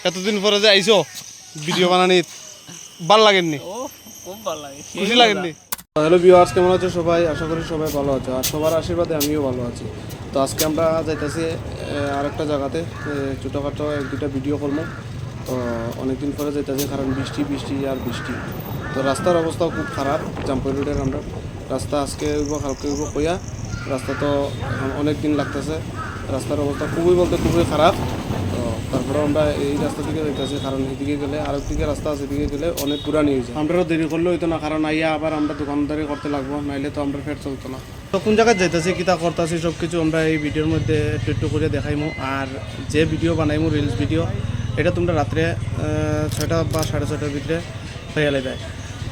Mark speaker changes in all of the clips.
Speaker 1: এতদিন পরে যে আইছো ভিডিও বানানি ভাল লাগেননি?
Speaker 2: খুব ভালো লাগে,
Speaker 1: খুশি লাগেননি? হ্যালো ভিউয়ার্স, কেমন আছো সবাই? আশা করি সবাই ভালো আছো, আর সবার আশীর্বাদে আমিও ভালো আছি। তো আজকে আমরা যাইতেছি আরেকটা জায়গাতে, ছোটোখাটো এক দুটা ভিডিও করবো। তো অনেকদিন পরে যাইতেছি, কারণ বৃষ্টি বৃষ্টি আর বৃষ্টি। তো রাস্তার অবস্থাও খুব খারাপ। জাম্পুই রোডের আমরা রাস্তা আজকে উইব কালকে উইব কইয়া রাস্তা তো অনেক দিন লাগতেছে। রাস্তার অবস্থা খুবই বলতে খুবই খারাপ। তো তারপরে আমরা এই রাস্তা দিকে যাইতেছি, কারণ এদিকে গেলে আরেক দিকে রাস্তা আছে, এদিকে গেলে অনেক পুরানি হয়েছে। আমরাও দেরি করলে হইতো না, কারণ আইয়া আবার আমরা দোকানদারি করতে লাগবো, নাইলে তো আমরা ফের চলতো না। তো কোন জায়গায় যাইতেছি, কিতা করতেছি, সব কিছু আমরা এই ভিডিওর মধ্যে একটু একটু করে দেখাইমু। আর যে ভিডিও বানাইমু রিলস ভিডিও, এটা তোমরা রাত্রে 6টা বা 6:30টার ভিতরে হয়ে যায়।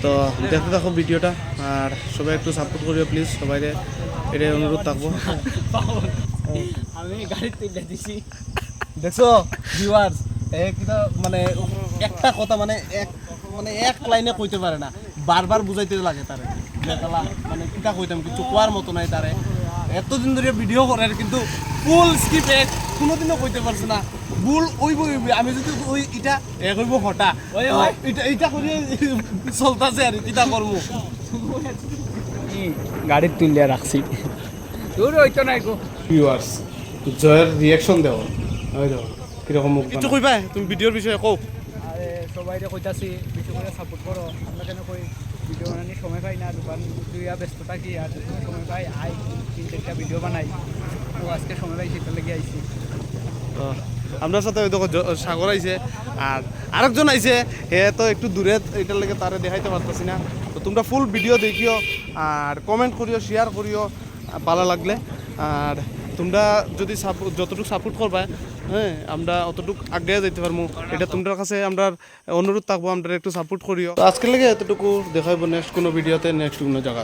Speaker 1: তো দেখতে থাকো ভিডিওটা, আর সবাই একটু সাপোর্ট করিও প্লিজ, সবাই এটা অনুরোধ থাকবো।
Speaker 2: আমি গাড়ি তুলে দিছি, দেখছো ভিউয়ার্স, কিটা মানে একটা কথা মানে এক লাইনে কইতে পারে না, বারবার বুঝাইতে লাগে তারে। মানে কিটা কইতাম, কিছু কোয়ার মতো নাই তারে। এতদিন ধরে ভিডিও করার কিন্তু ফুল স্কিপে কোনোদিনও কইতে পারছে না। ভুল ওইব আমি যদি ওই এটা কইব হঠাৎ এটা এইটা করে চলতেছে আর কিটা করবো।
Speaker 3: গাড়ি তুলে রাখছি, তোর হইতো নাই গো।
Speaker 1: ভিউয়ার্স, জয়ের রিয়াকশন দেও, ওই দেখো কিরকম মুখ। কিছু কইবা তুমি ভিডিওর বিষয়ে কও।
Speaker 3: আরে সবাই কইতাছি বেশি করে সাপোর্ট করো। আমরা কেন কই ভিডিও বানানোর সময় পাই না, দোকান তুইয়া ব্যস্ত থাকি, আর যখন সময় পাই 3-4টা ভিডিও বানাই। তো আজকে সময় পাই সেটা লেগে আইছি।
Speaker 1: আপনার সাথে ওই দেখো সাগর আইছে, আর আরেকজন আইছে, হে তো একটু দূরে, এটার লেগে তারে দেখাইতে পারতেছি না। তো তোমরা ফুল ভিডিও দেখিও, আর কমেন্ট করিও, শেয়ার করিও ভালো লাগলে। আর তোমরা যদি যতটুকু সাপোর্ট করবা, হ্যাঁ, আমরা অতটুকু আগে যাইতে পারবো। এটা তোমাদের কাছে আমরা অনুরোধ থাকবো, আমরা একটু সাপোর্ট করিও। তো আজকের লেগে এতটুকু দেখাইবো, নেক্সট কোনো ভিডিওতে, নেক্সট কোনো জায়গা।